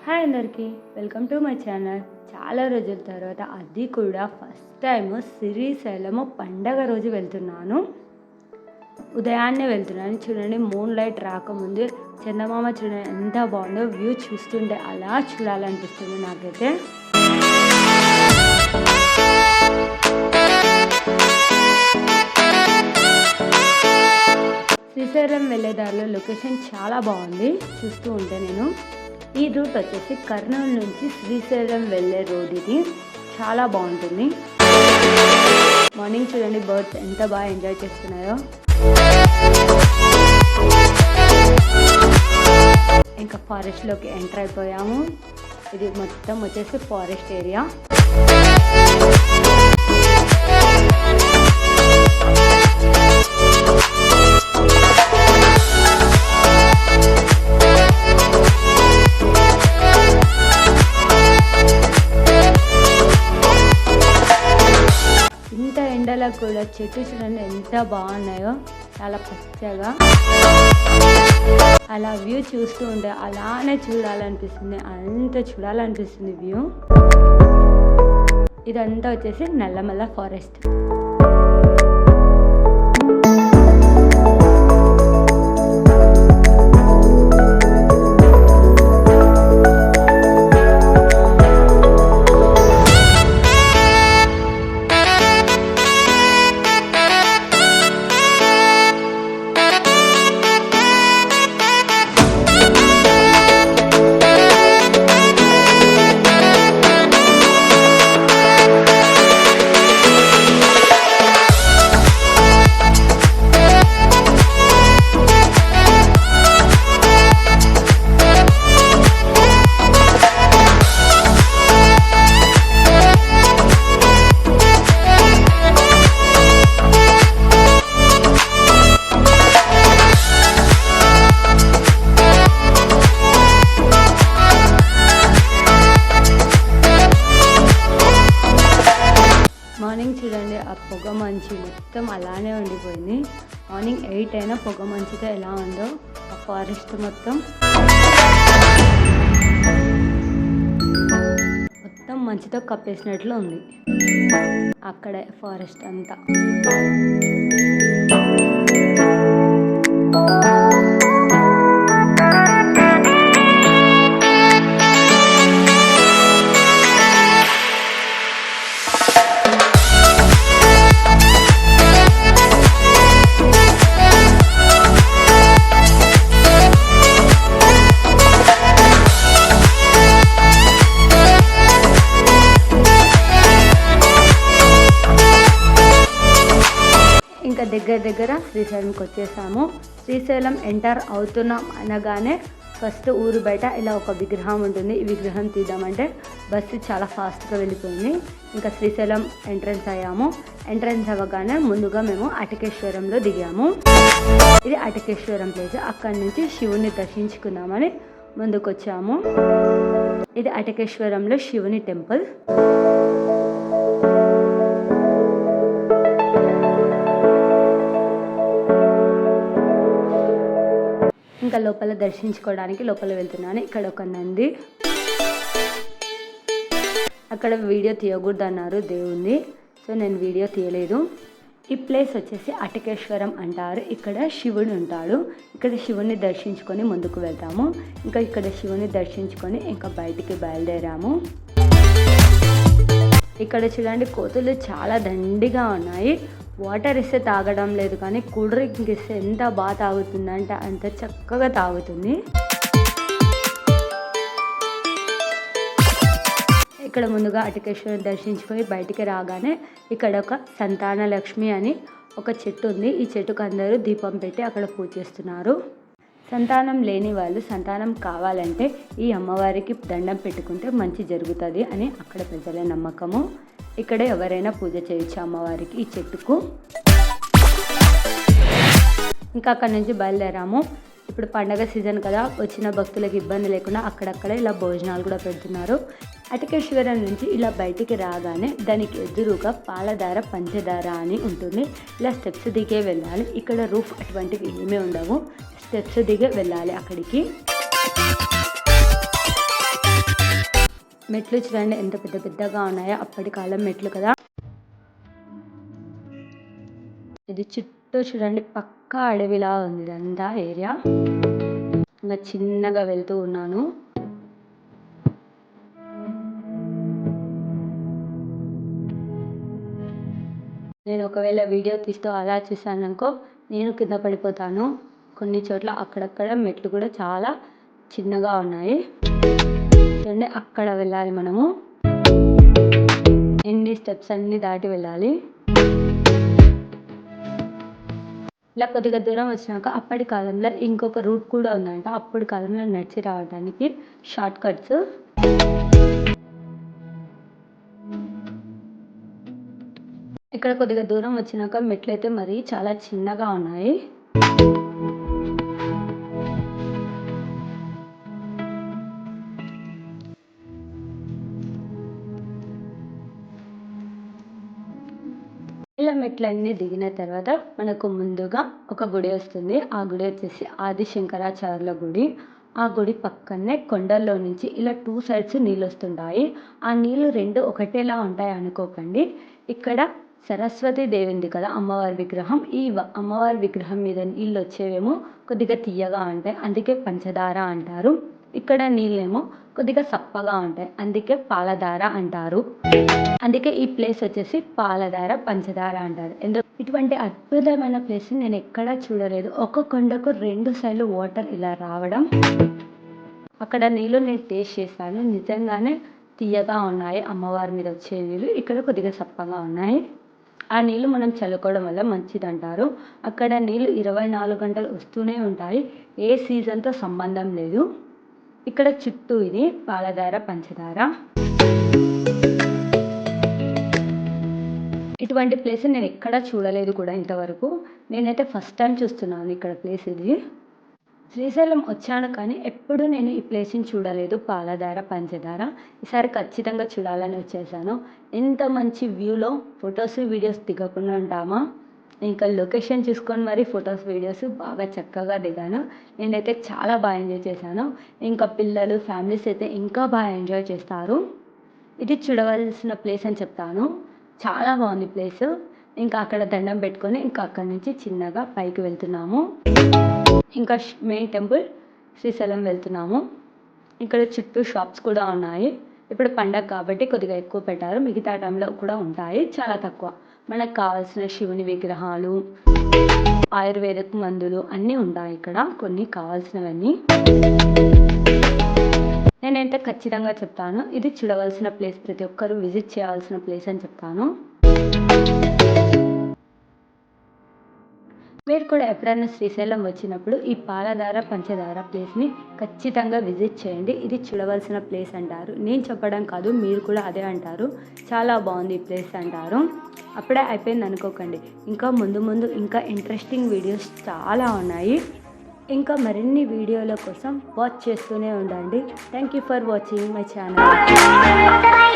Hi అందరికీ, welcome to my channel. చాలా రోజుల తర్వాత అది కూడా ఫస్ట్ టైం శ్రీశైలము పండగ రోజు వెళ్తున్నాను. ఉదయాన్నే వెళ్తున్నాను. చూడండి, మూన్ లైట్ రాకముందు చందమామ చూడండి ఎంత బాగుందో. వ్యూ చూస్తుంటే అలా చూడాలనిపిస్తుంది నాకైతే. శ్రీశైలం వెళ్ళేదారిలో లొకేషన్ చాలా బాగుంది. చూస్తూ ఉంటే నేను ఈ రూట్ వచ్చేసి కర్నూలు నుంచి శ్రీశైలం వెళ్ళే రోడ్ ఇది. చాలా బాగుంటుంది. మార్నింగ్ చూడండి బర్డ్స్ ఎంత బాగా ఎంజాయ్ చేస్తున్నాయో. ఇంకా ఫారెస్ట్లోకి ఎంటర్ అయిపోయాము. ఇది మొత్తం వచ్చేసి ఫారెస్ట్ ఏరియా. ఇంత ఎండలో కూడా చెట్టు చూడండి ఎంత బాగున్నాయో, చాలా పచ్చగా. అలా వ్యూ చూస్తూ ఉంటే అలానే చూడాలనిపిస్తుంది, అంత చూడాలనిపిస్తుంది వ్యూ. ఇదంతా వచ్చేసి నల్లమల్ల ఫారెస్ట్. మార్నింగ్ చూడండి ఆ పొగ మంచు మొత్తం అలానే ఉండిపోయింది. మార్నింగ్ 8 అయినా పొగ మంచుతో ఎలా ఉందో ఆ ఫారెస్ట్ మొత్తం మంచుతో కప్పేసినట్లు ఉంది అక్కడ ఫారెస్ట్ అంతా. ఇంకా దగ్గర శ్రీశైలంకి వచ్చేసాము. శ్రీశైలం ఎంటర్ అవుతున్నాం అనగానే ఫస్ట్ ఊరు బయట ఇలా ఒక విగ్రహం ఉంటుంది. ఈ విగ్రహం తీద్దామంటే బస్సు చాలా ఫాస్ట్గా వెళ్ళిపోయింది. ఇంకా శ్రీశైలం ఎంట్రన్స్ అయ్యాము. ఎంట్రన్స్ అవ్వగానే ముందుగా మేము అటకేశ్వరంలో దిగాము. ఇది అటకేశ్వరం ప్లేస్. అక్కడి నుంచి శివుని దర్శించుకుందామని ముందుకు వచ్చాము. ఇది అటకేశ్వరంలో శివుని టెంపుల్. ఇంకా లోపల దర్శించుకోవడానికి లోపల వెళ్తున్నాను. ఇక్కడ ఒక నంది, అక్కడ వీడియో తీయకూడదు అన్నారు దేవుణ్ణి, సో నేను వీడియో తీయలేదు. ఈ ప్లేస్ వచ్చేసి అటకేశ్వరం అంటారు. ఇక్కడ శివుడు ఉంటాడు. ఇక్కడ శివుని దర్శించుకొని ముందుకు వెళ్తాము. ఇంకా ఇక్కడ శివుని దర్శించుకొని ఇంకా బయటికి బయలుదేరాము. ఇక్కడ చూడండి కోతులు చాలా దండిగా ఉన్నాయి. వాటర్ ఇస్తే తాగడం లేదు, కానీ కూల్ డ్రింక్ ఇస్తే ఎంత బాగా తాగుతుందంటే అంత చక్కగా తాగుతుంది. ఇక్కడ ముందుగా అటకేశ్వరం దర్శించుకొని బయటికి రాగానే ఇక్కడ ఒక సంతాన లక్ష్మి అని ఒక చెట్టు ఉంది. ఈ చెట్టుకు అందరూ దీపం పెట్టి అక్కడ పూజ చేస్తున్నారు. సంతానం లేని వాళ్ళు సంతానం కావాలంటే ఈ అమ్మవారికి దండం పెట్టుకుంటే మంచి జరుగుతుంది అని అక్కడ ప్రజల నమ్మకము. ఇక్కడ ఎవరైనా పూజ చేయొచ్చు అమ్మవారికి ఈ చెట్టుకు. ఇంకా అక్కడ నుంచి బయలుదేరాము. ఇప్పుడు పండగ సీజన్ కదా, వచ్చిన భక్తులకు ఇబ్బంది లేకుండా అక్కడక్కడ ఇలా భోజనాలు కూడా పెడుతున్నారు. అటకేశ్వరం నుంచి ఇలా బయటికి రాగానే దానికి ఎదురుగా పాలధార పంచదార అని ఉంటుంది. ఇలా స్టెప్స్ దిగే వెళ్ళాలి. ఇక్కడ రూఫ్ అటువంటివి ఏమీ ఉండవు. స్టెప్స్ దిగే వెళ్ళాలి అక్కడికి. మెట్లు చూడండి ఎంత పెద్ద పెద్దగా ఉన్నాయో, అప్పటి కాలం మెట్లు కదా. ఇది చుట్టూ చూడండి పక్కా అడవిలా ఉంది ఇదంతా ఏరియా. ఇంకా చిన్నగా వెళ్తూ ఉన్నాను. నేను ఒకవేళ వీడియో తీస్తూ అలా చూసాననుకో నేను కింద పడిపోతాను. కొన్ని చోట్ల అక్కడక్కడ మెట్లు కూడా చాలా చిన్నగా ఉన్నాయి. చూడండి అక్కడ వెళ్ళాలి మనము. ఎన్ని స్టెప్స్ అన్ని దాటి వెళ్ళాలి. ఇలా కొద్దిగా దూరం వచ్చినాక అప్పటి కాలంలో ఇంకొక రూట్ కూడా ఉందంట. అప్పటి కాలంలో నడిచి రావడానికి షార్ట్ కట్స్. ఇక్కడ కొద్దిగా దూరం వచ్చినాక మెట్లు అయితే మరి చాలా చిన్నగా ఉన్నాయి. ఇలా మెట్లన్నీ దిగిన తర్వాత మనకు ముందుగా ఒక గుడి వస్తుంది. ఆ గుడి వచ్చేసి ఆది శంకరాచార్యుల గుడి. ఆ గుడి పక్కనే కొండల్లో నుంచి ఇలా 2 సైడ్స్ నీళ్ళు వస్తుంటాయి. ఆ నీళ్ళు 2 ఒకటేలా ఉంటాయి అనుకోకండి. ఇక్కడ సరస్వతి దేవింది కదా అమ్మవారి విగ్రహం. ఈ అమ్మవారి విగ్రహం మీద నీళ్ళు వచ్చేవేమో కొద్దిగా తీయగా ఉంటాయి, అందుకే పంచదార అంటారు. ఇక్కడ నీళ్ళేమో కొద్దిగా సప్పగా ఉంటాయి, అందుకే పాలధార అంటారు. అందుకే ఈ ప్లేస్ వచ్చేసి పాలధార పంచదార అంటారు. ఇటువంటి అద్భుతమైన ప్లేస్ నేను ఎక్కడా చూడలేదు. ఒక కొండకు 2 సైడ్లు వాటర్ ఇలా రావడం. అక్కడ నీళ్ళు నేను టేస్ట్ చేశాను, నిజంగానే తీయగా ఉన్నాయి. అమ్మవారి మీద వచ్చే నీళ్ళు ఇక్కడ కొద్దిగా సప్పగా ఉన్నాయి. ఆ నీళ్ళు మనం చల్లుకోవడం వల్ల మంచిది అంటారు. అక్కడ నీళ్ళు 24 గంటలు వస్తూనే ఉంటాయి, ఏ సీజన్తో సంబంధం లేదు. ఇక్కడ చుట్టూ ఇది పాలధార పంచదార. ఇటువంటి ప్లేస్ నేను ఎక్కడా చూడలేదు కూడా ఇంతవరకు. నేనైతే ఫస్ట్ టైం చూస్తున్నాను ఇక్కడ ప్లేస్ ఇది. శ్రీశైలం వచ్చాను కానీ ఎప్పుడు నేను ఈ ప్లేస్ని చూడలేదు, పాలధార పంచదార. ఈసారి ఖచ్చితంగా చూడాలని వచ్చేసాను. ఇంత మంచి వ్యూలో ఫొటోస్ వీడియోస్ దిగకుండా ఉంటామా? ఇంకా లొకేషన్ చూసుకొని మరి ఫొటోస్ వీడియోస్ బాగా చక్కగా దిగాను. నేనైతే చాలా బాగా ఎంజాయ్ చేశాను. ఇంకా పిల్లలు ఫ్యామిలీస్ అయితే ఇంకా బాగా ఎంజాయ్ చేస్తారు. ఇది చూడవలసిన ప్లేస్ అని చెప్తాను. చాలా బాగుంది ప్లేస్. ఇంకా అక్కడ దండం పెట్టుకొని ఇంకా అక్కడి నుంచి చిన్నగా పైకి వెళ్తున్నాము. ఇంకా మెయిన్ టెంపుల్ శ్రీశైలం వెళ్తున్నాము. ఇక్కడ చుట్టూ షాప్స్ కూడా ఉన్నాయి. ఇప్పుడు పండగ కాబట్టి కొద్దిగా ఎక్కువ పెట్టారు, మిగతా టైంలో కూడా ఉంటాయి, చాలా తక్కువ. మనకు కావాల్సిన శివుని విగ్రహాలు, ఆయుర్వేదిక్ మందులు అన్నీ ఉంటాయి ఇక్కడ, కొన్ని కావాల్సినవన్నీ. నేనైతే ఖచ్చితంగా చెప్తాను ఇది చూడవలసిన ప్లేస్, ప్రతి ఒక్కరూ విజిట్ చేయాల్సిన ప్లేస్ అని చెప్తాను. మీరు కూడా ఎప్పుడైనా శ్రీశైలం వచ్చినప్పుడు ఈ పాలధార పంచదార ప్లేస్ని ఖచ్చితంగా విజిట్ చేయండి. ఇది చూడవలసిన ప్లేస్ అంటారు. నేను చెప్పడం కాదు, మీరు కూడా అదే అంటారు. చాలా బాగుంది ఈ ప్లేస్ అంటారు. అప్పుడే అయిపోయింది అనుకోకండి, ఇంకా ముందు ముందు ఇంకా ఇంట్రెస్టింగ్ వీడియోస్ చాలా ఉన్నాయి. ఇంకా మరిన్ని వీడియోల కోసం వాచ్ చేస్తూనే ఉండండి. Thank you for watching my channel.